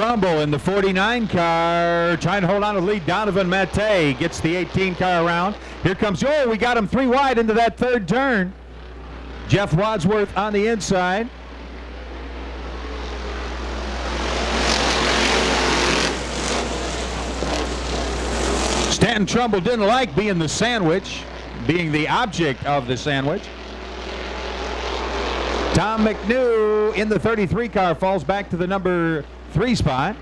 Trumbull in the 49 car, trying to hold on to the lead. Donovan Mattei gets the 18 car around. Here comes, we got him 3 wide into that third turn. Jeff Wadsworth on the inside. Stanton Trumbull didn't like being the sandwich, being the object of the sandwich. Tom McNew in the 33 car falls back to the number 3 spot.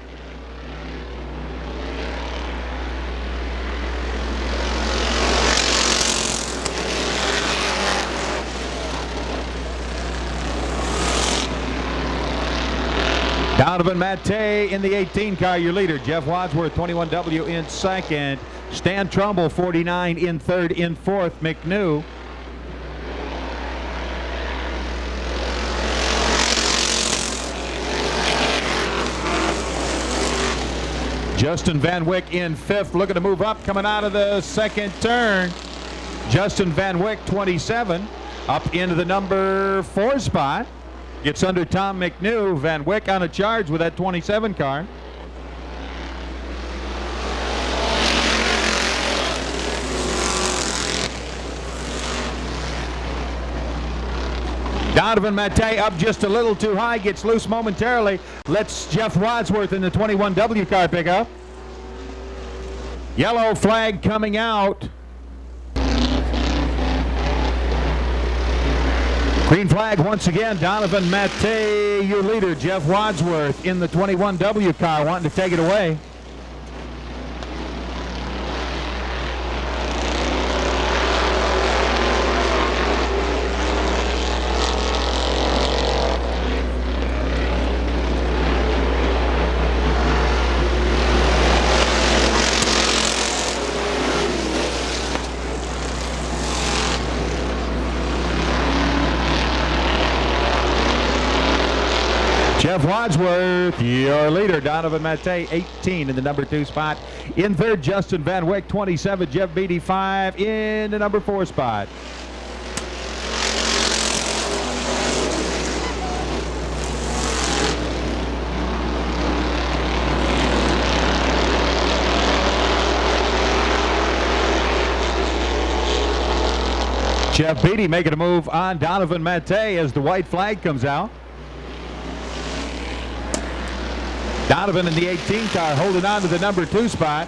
Donovan Mattei in the 18 car, your leader. Jeff Wadsworth, 21W in second. Stan Trumbull, 49 in third. In fourth, McNew. Justin Van Wyck in fifth, looking to move up, coming out of the second turn. Justin Van Wyck, 27, up into the number 4 spot. Gets under Tom McNew. Van Wyck on a charge with that 27 car. Donovan Mattei up just a little too high, gets loose momentarily. Lets Jeff Wadsworth in the 21W car pick up. Yellow flag coming out. Green flag once again. Donovan Mattei, your leader. Jeff Wadsworth in the 21W car wanting to take it away. Jeff Wadsworth, your leader. Donovan Mattei, 18 in the number 2 spot. In third, Justin Van Wyck, 27. Jeff Beatty, 5 in the number 4 spot. Jeff Beatty making a move on Donovan Mattei as the white flag comes out. Donovan in the 18 car holding on to the number 2 spot.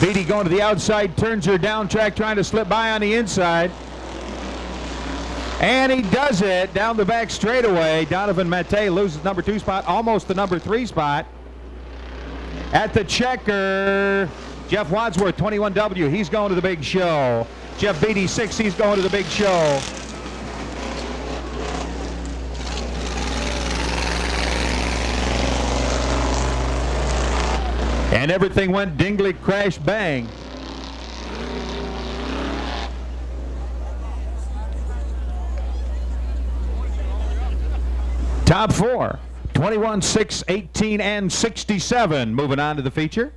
Beatty going to the outside, turns her down track, trying to slip by on the inside. And he does it down the back straightaway. Donovan Mattei loses number 2 spot, almost the number 3 spot. At the checker, Jeff Wadsworth, 21W, he's going to the big show. Jeff Beatty, 6, he's going to the big show. And everything went dingly, crash, bang. Top 4, 21, 6, 18, and 67. Moving on to the feature.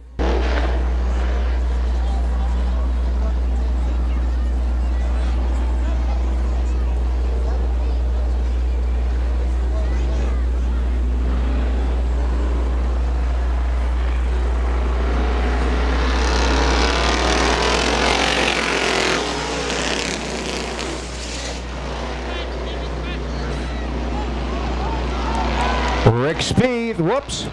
Rick Spieth, whoops.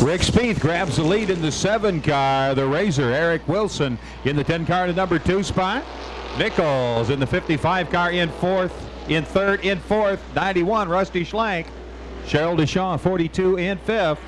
Rick Spieth grabs the lead in the 7 car. The Razor, Eric Wilson in the 10 car to number 2 spot. Nichols in the 55 car in 4th, in 3rd, in 4th, 91, Rusty Schlenk. Cheryl Deshawn, 42 in 5th.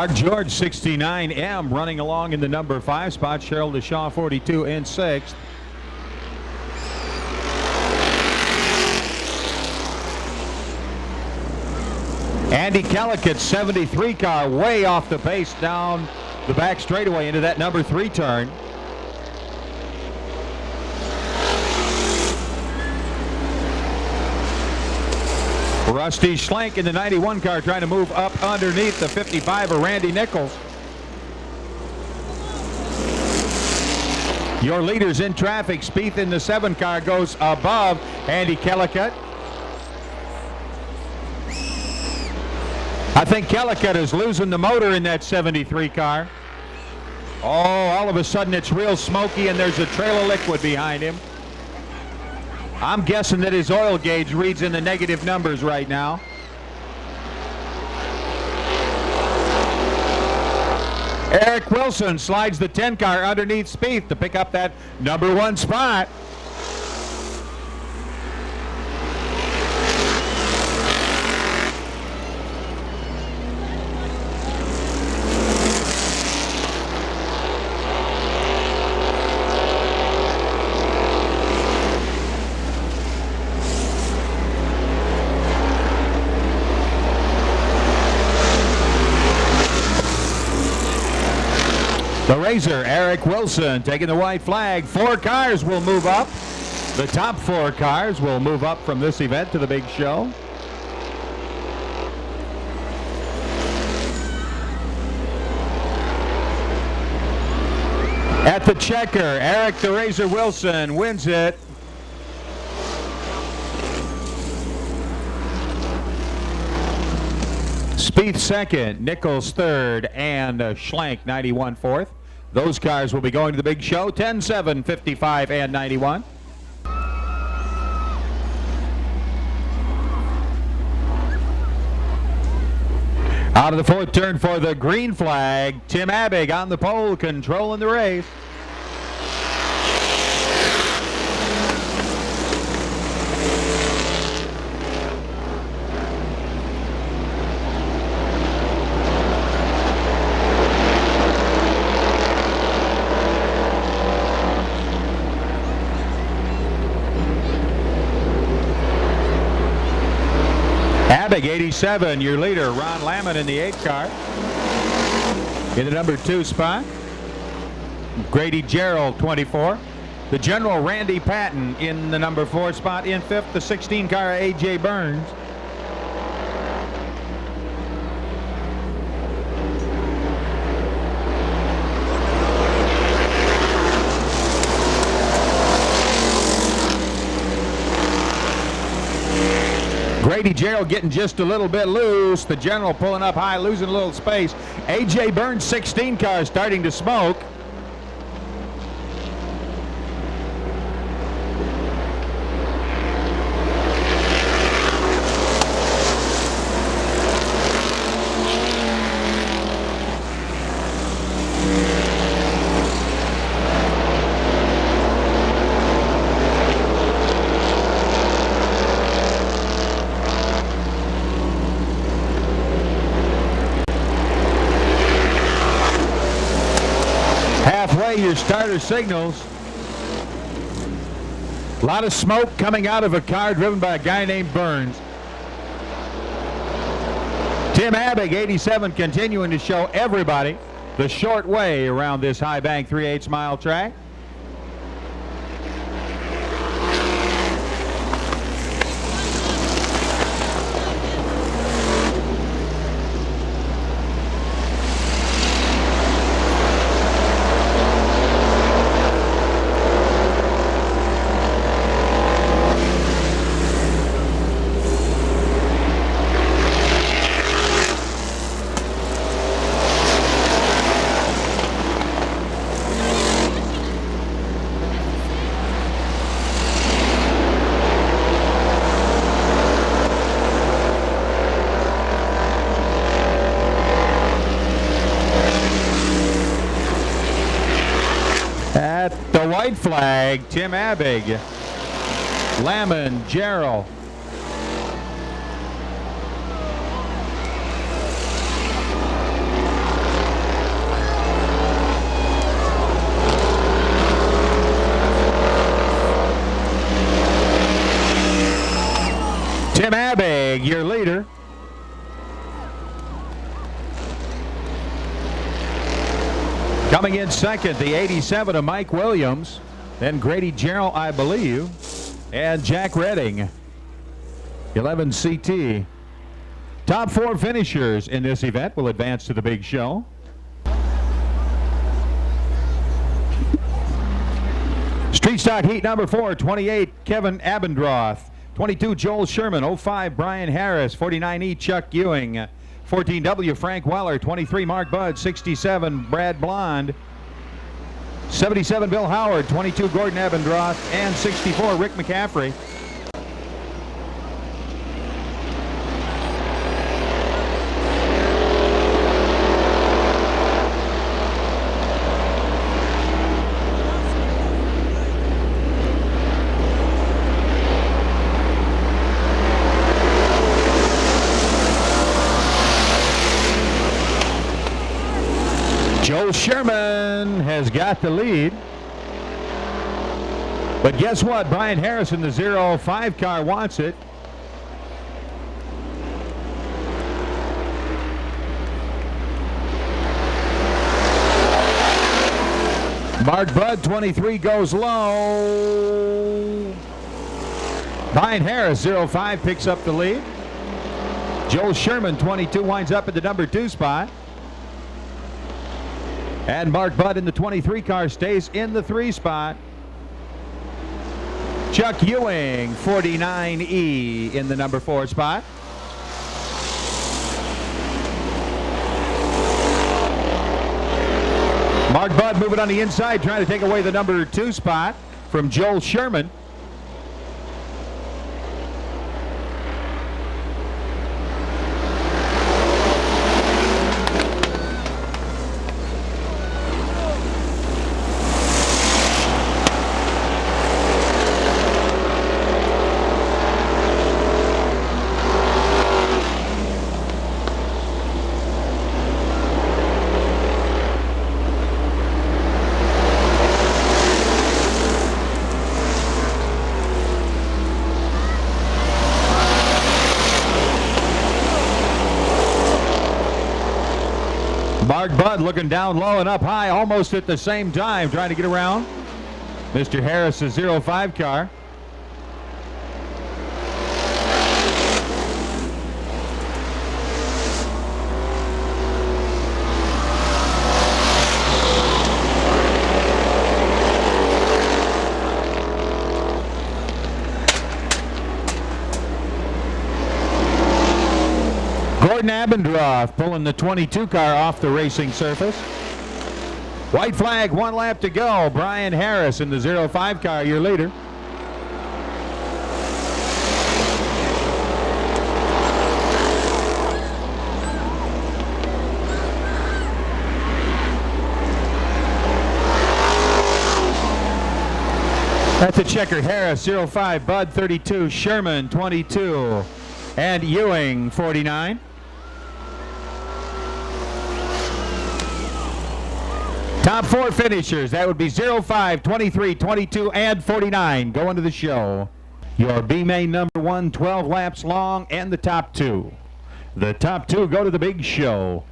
Mark George, 69M, running along in the number 5 spot. Cheryl DeShaw, 42 in 6th. Andy Kellickett, 73 car, way off the pace down the back straightaway into that number 3 turn. Rusty Schlenk in the 91 car trying to move up underneath the 55 of Randy Nichols. Your leaders in traffic. Spieth in the 7 car goes above Andy Kellickett. I think Kellickett is losing the motor in that 73 car. Oh, all of a sudden it's real smoky and there's a trail of liquid behind him. I'm guessing that his oil gauge reads in the negative numbers right now. Eric Wilson slides the 10 car underneath Spieth to pick up that number 1 spot. The Razor, Eric Wilson, taking the white flag. 4 cars will move up. The top 4 cars will move up from this event to the big show. At the checker, Eric the Razor Wilson wins it. Spieth second, Nichols third, and Schlenk 91 fourth. Those cars will be going to the big show, 10, 7, 55, and 91. Out of the 4th turn for the green flag, Tim Abig on the pole, controlling the race. Abig, 87, your leader. Ron Lamont in the 8 car. In the number 2 spot. Grady Gerald, 24. The General Randy Patton in the number 4 spot. In 5th, the 16 car, A.J. Burns. Grady Gerald getting just a little bit loose. The General pulling up high, losing a little space. A.J. Burns, 16 car, starting to smoke. Your starter signals. A lot of smoke coming out of a car driven by a guy named Burns. Tim Abig, 87, continuing to show everybody the short way around this high bank 3/8 mile track. At the white flag, Tim Abig, Lamont, Gerald. Tim Abig, your leader. Coming in second, the 87 of Mike Williams. Then Grady Jarrell, I believe. And Jack Redding. 11 CT. Top 4 finishers in this event will advance to the big show. Street stock heat number 4, 28 Kevin Abendroth, 22 Joel Sherman, 05 Brian Harris, 49E Chuck Ewing, 14W Frank Weller, 23 Mark Budd, 67 Brad Blond, 77 Bill Howard, 22 Gordon Abendroth, and 64 Rick McCaffrey. Joel Sherman has got the lead. But guess what? Brian Harris in the 05 car wants it. Mark Budd, 23, goes low. Brian Harris, 05, picks up the lead. Joel Sherman, 22, winds up at the number 2 spot. And Mark Budd in the 23 car stays in the 3 spot. Chuck Ewing, 49E, in the number 4 spot. Mark Budd moving on the inside, trying to take away the number 2 spot from Joel Sherman. Mark Budd looking down low and up high almost at the same time, trying to get around Mr. Harris's 05 car. Gordon Abendroth pulling the 22 car off the racing surface. White flag, 1 lap to go. Brian Harris in the 05 car, your leader. That's a checker. Harris, 05, Budd, 32, Sherman, 22, and Ewing, 49. Top 4 finishers, that would be 05, 23, 22, and 49 going to the show. Your B main number 1, 12 laps long, and the top 2. The top 2 go to the big show.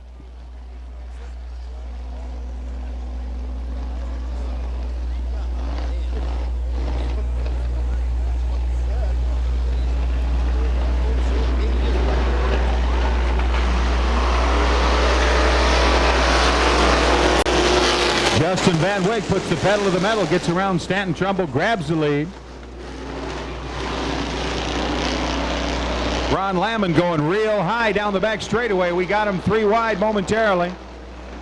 Justin Van Wyck puts the pedal to the metal, gets around Stanton Trumbull, grabs the lead. Ron Lamon going real high down the back straightaway. We got him 3 wide momentarily.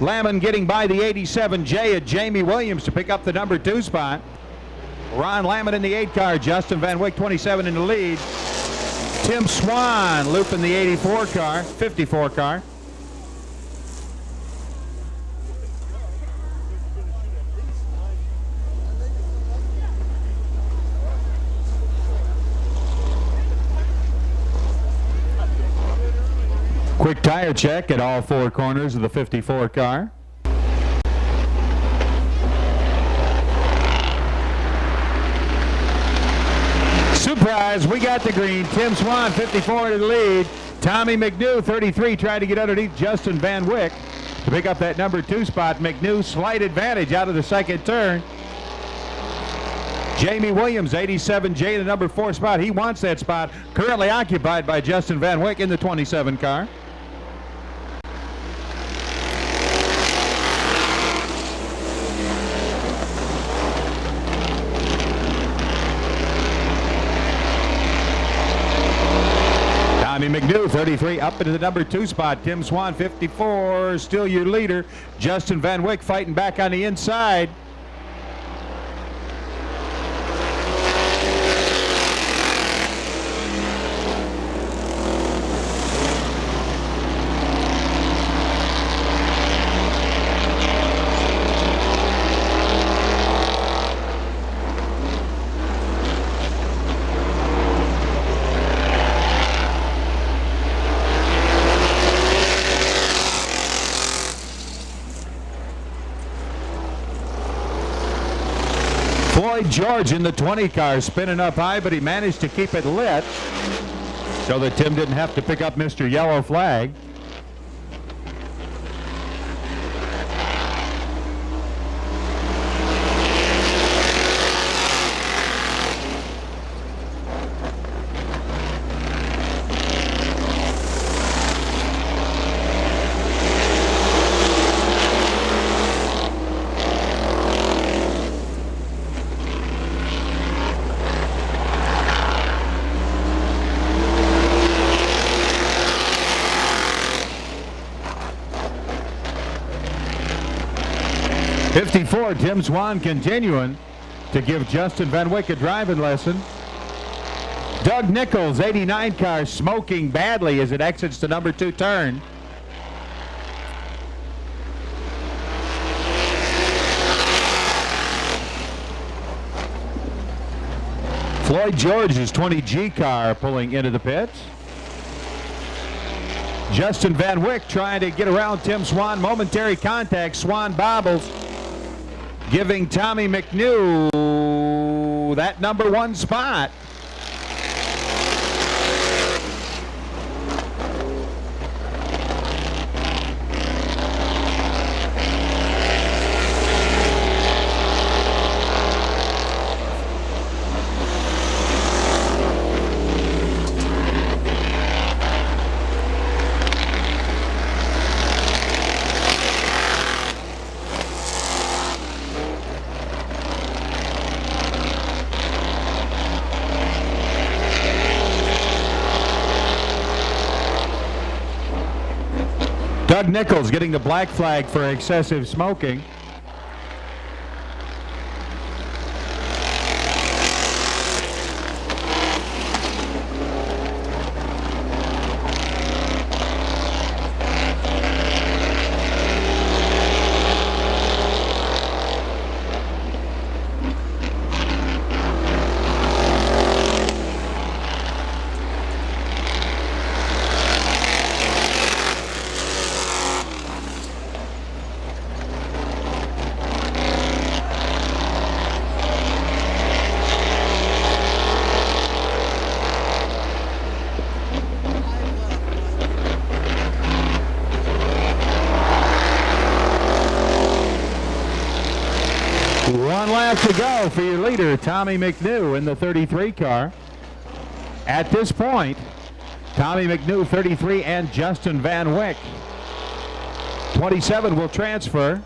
Lamon getting by the 87 J at Jamie Williams to pick up the number 2 spot. Ron Lamon in the 8 car, Justin Van Wyck 27 in the lead. Tim Swan looping the 84 car, 54 car. Quick tire check at all 4 corners of the 54 car. Super surprise, we got the green. Tim Swan, 54 to the lead. Tommy McNew, 33, trying to get underneath Justin Van Wyck to pick up that number 2 spot. McNew, slight advantage out of the second turn. Jamie Williams, 87J, the number 4 spot. He wants that spot. Currently occupied by Justin Van Wyck in the 27 car. Tommy McNew, 33, up into the number 2 spot. Tim Swan, 54, still your leader. Justin Van Wyck fighting back on the inside. Floyd George in the 20 car, spinning up high, but he managed to keep it lit so that Tim didn't have to pick up Mr. Yellow Flag. .54, Tim Swan continuing to give Justin Van Wyck a driving lesson. Doug Nichols, 89 car, smoking badly as it exits the number 2 turn. Floyd George's 20G car pulling into the pits. Justin Van Wyck trying to get around Tim Swan. Momentary contact. Swan bobbles, giving Tommy McNew that number 1 spot. Doug Nichols getting the black flag for excessive smoking. One lap to go for your leader, Tommy McNew, in the 33 car. At this point, Tommy McNew, 33, and Justin Van Wyck, 27, will transfer.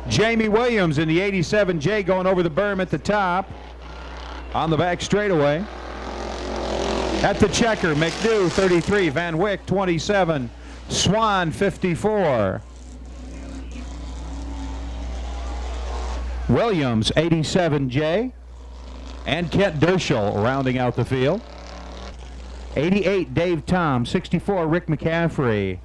Jamie Williams in the 87J going over the berm at the top on the back straightaway. At the checker, McNew, 33, Van Wyck, 27, Swan, 54. Williams, 87J, and Kent Derschel rounding out the field. 88, Dave Tom. 64, Rick McCaffrey.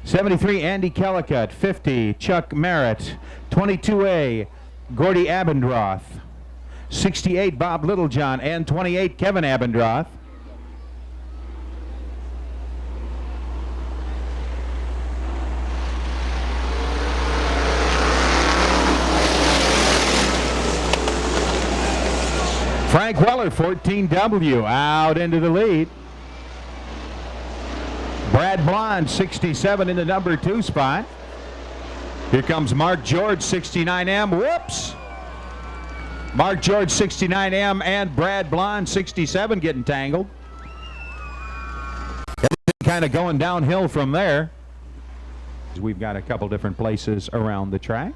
73, Andy Kellicott. 50, Chuck Merritt. 22A, Gordy Abendroth. 68, Bob Littlejohn, and 28, Kevin Abendroth. Frank Weller, 14W, out into the lead. Brad Blond, 67 in the number 2 spot. Here comes Mark George, 69M. Whoops! Mark George, 69M, and Brad Blond, 67, getting tangled. Everything kind of going downhill from there. We've got a couple different places around the track.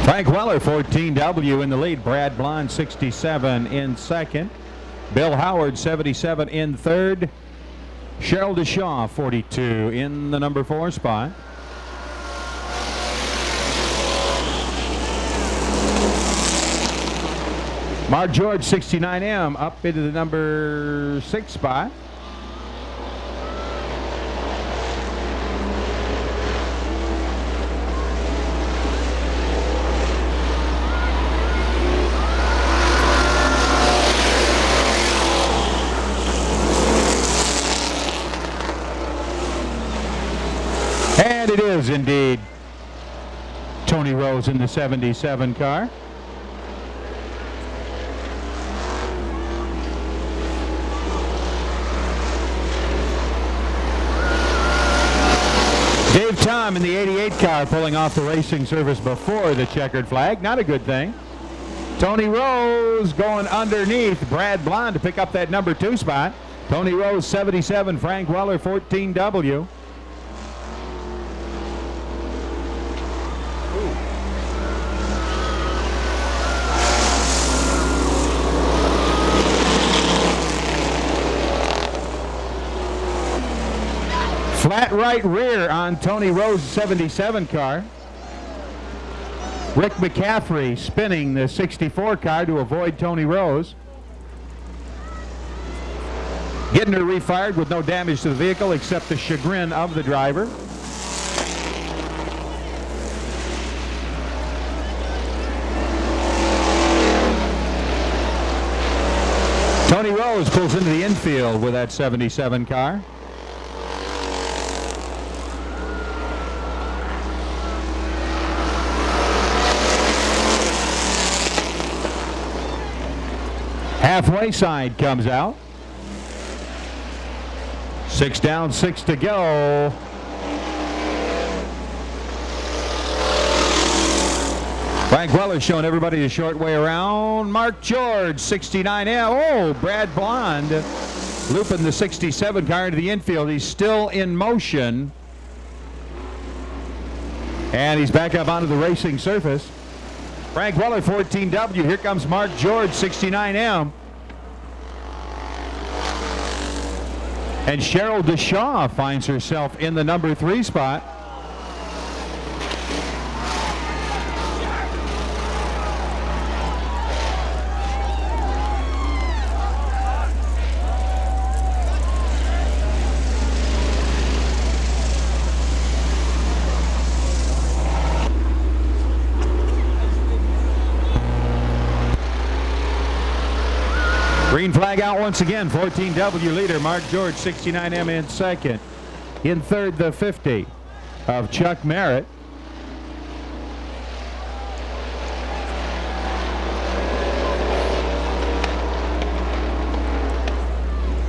Frank Weller, 14W in the lead. Brad Blond, 67 in second. Bill Howard, 77 in third. Cheryl DeShaw, 42 in the number 4 spot. Mark George, 69M, up into the number 6 spot. And it is indeed Tony Rose in the 77 car. Dave Tom in the 88 car pulling off the racing service before the checkered flag. Not a good thing. Tony Rose going underneath Brad Blond to pick up that number 2 spot. Tony Rose, 77. Frank Weller, 14W. Flat right rear on Tony Rose's 77 car. Rick McCaffrey spinning the 64 car to avoid Tony Rose. Getting her refired with no damage to the vehicle except the chagrin of the driver. Tony Rose pulls into the infield with that 77 car. Halfway side comes out. 6 down, 6 to go. Frank Weller showing everybody the short way around. Mark George, 69M. Oh, Brad Blond looping the 67 car into the infield. He's still in motion. And he's back up onto the racing surface. Frank Weller, 14W. Here comes Mark George, 69M. And Cheryl DeShaw finds herself in the number 3 spot. Green flag out once again. 14W leader Mark George, 69M in second. In third, the 50 of Chuck Merritt.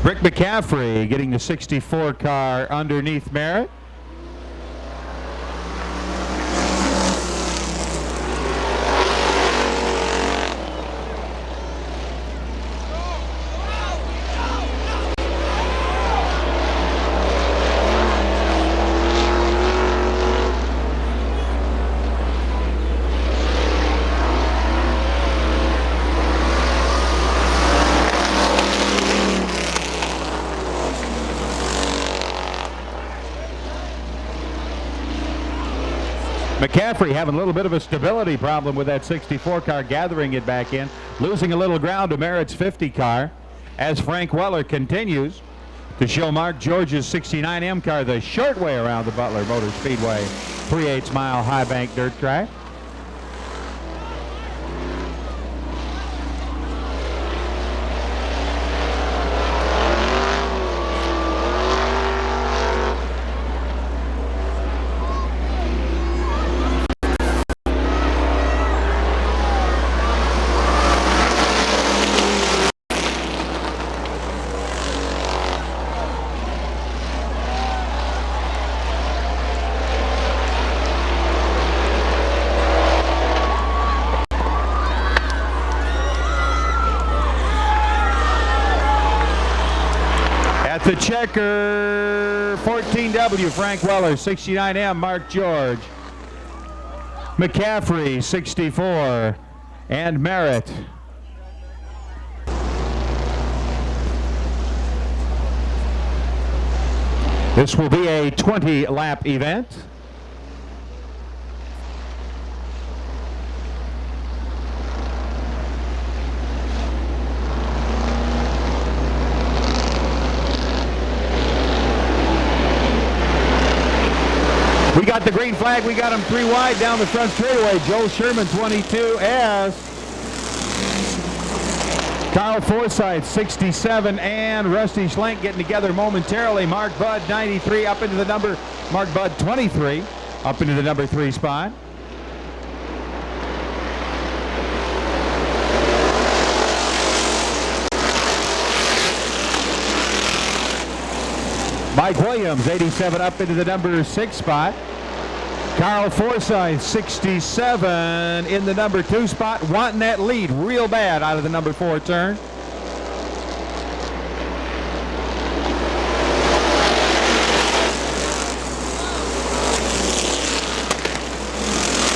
Rick McCaffrey getting the 64 car underneath Merritt. McCaffrey having a little bit of a stability problem with that 64 car, gathering it back in, losing a little ground to Merritt's 50 car as Frank Weller continues to show Mark George's 69M car the short way around the Butler Motor Speedway 3/8 mile high bank dirt track. At the checker, 14W, Frank Weller. 69M, Mark George. McCaffrey, 64, and Merritt. This will be a 20-lap event. We got the green flag. We got him 3 wide down the front straightaway. Joel Sherman, 22S. Carl Forsythe, 67, and Rusty Schlenk getting together momentarily. Mark Budd, 93, up into the number. Mark Budd, 23, up into the number 3 spot. Mike Williams, 87, up into the number 6 spot. Carl Forsythe, 67, in the number 2 spot, wanting that lead real bad out of the number 4 turn.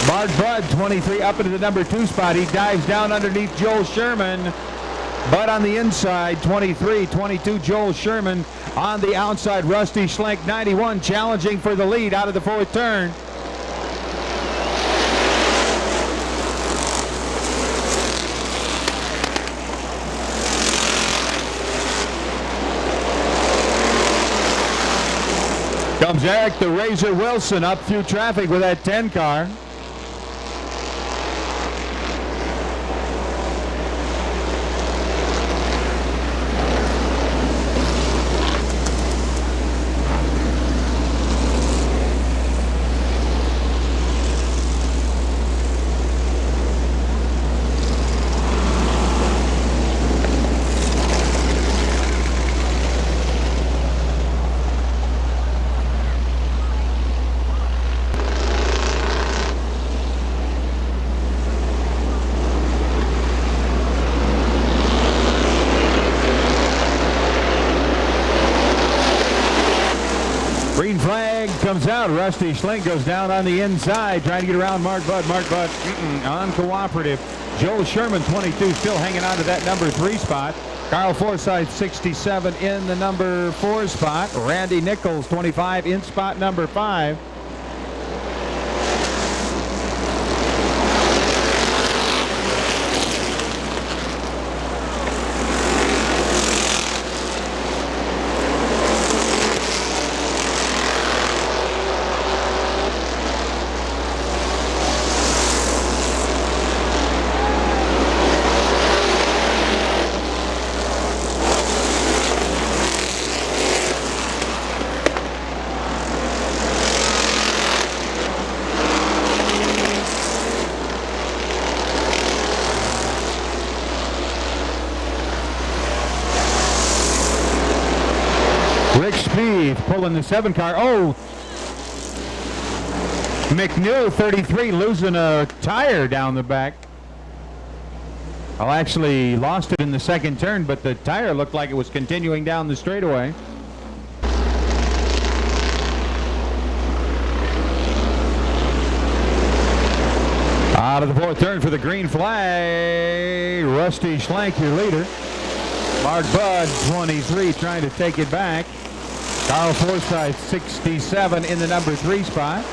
Mark Budd, 23, up into the number 2 spot. He dives down underneath Joel Sherman. Budd on the inside, 23, 22, Joel Sherman on the outside. Rusty Schlenk, 91, challenging for the lead out of the 4th turn. Comes Eric the Razor Wilson up through traffic with that 10 car. Green flag comes out. Rusty Schlenk goes down on the inside, trying to get around Mark Budd. Mark Budd uncooperative. Joel Sherman, 22, still hanging on to that number 3 spot. Carl Forsythe, 67, in the number 4 spot. Randy Nichols, 25, in spot number 5. Rick Speed pulling the 7 car. Oh, McNew, 33, losing a tire down the back. Well, actually lost it in the 2nd turn, but the tire looked like it was continuing down the straightaway. Out of the 4th turn for the green flag, Rusty Schlenk, your leader. Mark Budd, 23, trying to take it back. Carl Forsythe, 67, in the number 3 spot.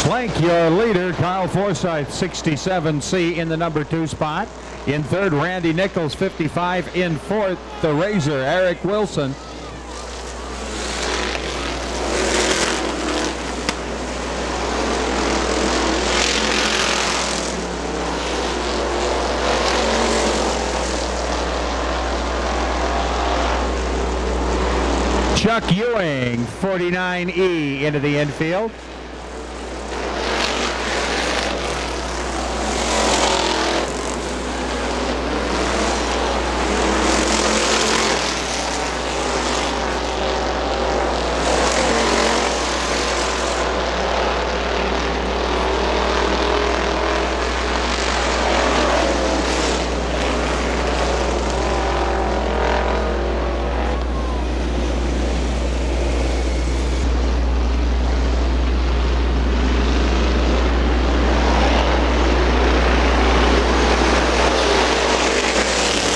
Schlenk, your leader. Carl Forsythe, 67C, in the number 2 spot. In 3rd, Randy Nichols, 55. In 4th, the Razor, Eric Wilson. Chuck Ewing, 49E, into the infield.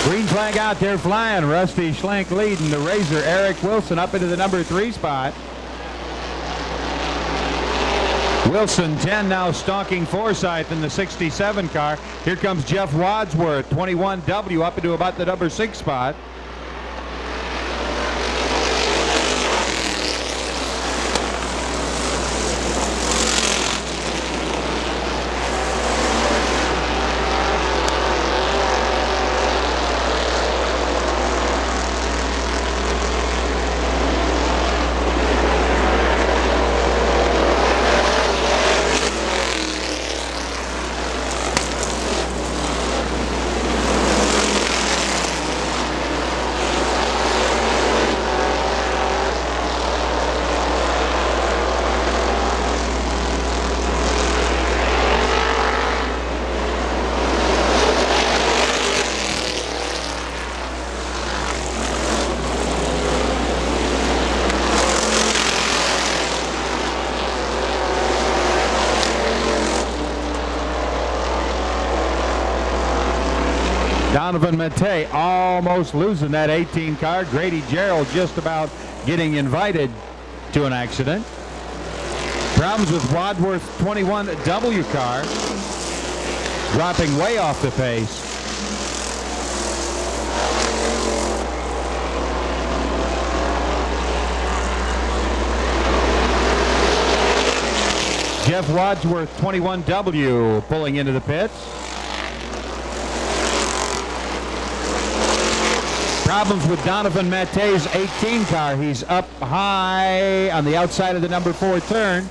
Green flag out there flying. Rusty Schlenk leading the Razor. Eric Wilson up into the number 3 spot. Wilson 10 now stalking Forsyth in the 67 car. Here comes Jeff Wadsworth, 21W, up into about the number 6 spot. Donovan Mattei almost losing that 18 car. Grady Gerald just about getting invited to an accident. Problems with Wadsworth's 21W car. Dropping way off the pace. Jeff Wadsworth 21W pulling into the pits. Problems with Donovan Mattei's 18 car. He's up high on the outside of the number 4 turn.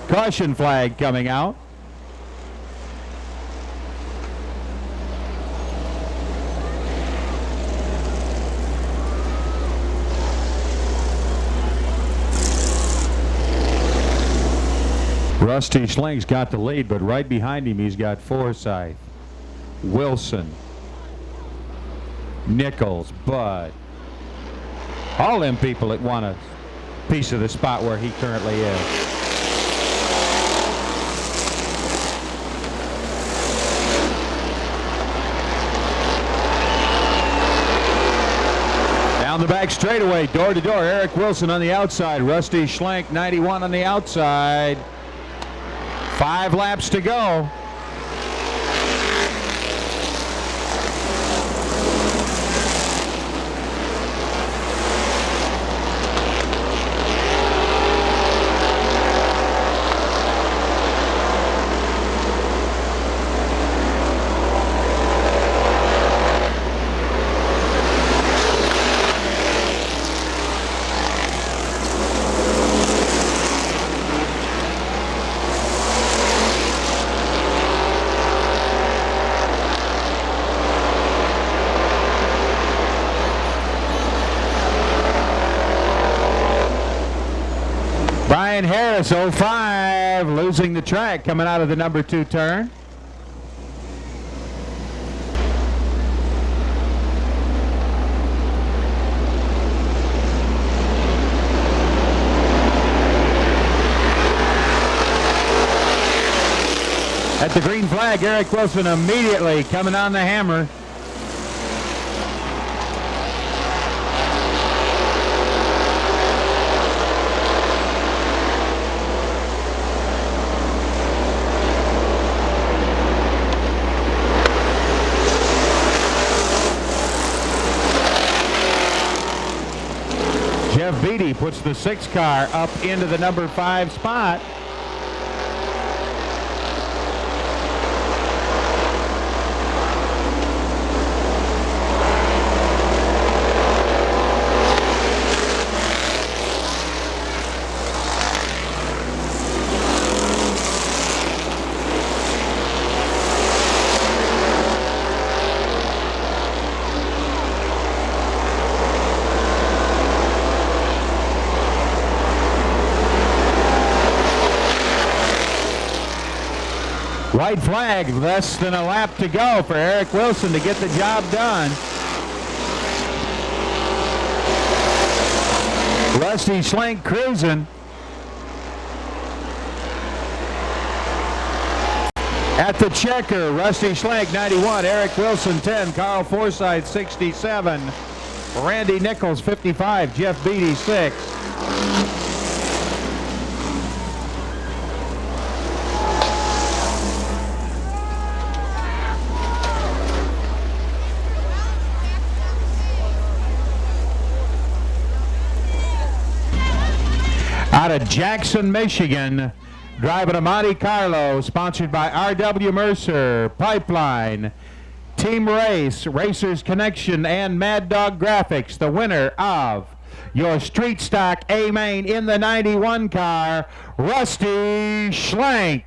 Caution flag coming out. Rusty Schlenk's got the lead, but right behind him he's got Forsyth, Wilson, Nichols, Bud. All them people that want a piece of the spot where he currently is. Down the back straightaway, door to door, Eric Wilson on the outside, Rusty Schlenk 91 on the outside. 5 laps to go. Brian Harris, 05, losing the track coming out of the number 2 turn. At the green flag, Eric Wilson immediately coming on the hammer. Jeff Beatty puts the 6 car up into the number 5 spot. White flag, less than a lap to go for Eric Wilson to get the job done. Rusty Schlenk cruising. At the checker, Rusty Schlenk 91, Eric Wilson 10, Carl Forsythe 67, Randy Nichols 55, Jeff Beatty 6. Out of Jackson, Michigan, driving to Monte Carlo, sponsored by R.W. Mercer, Pipeline, Team Race, Racers Connection, and Mad Dog Graphics. The winner of your Street Stock A-Main in the 91 car, Rusty Schlenk.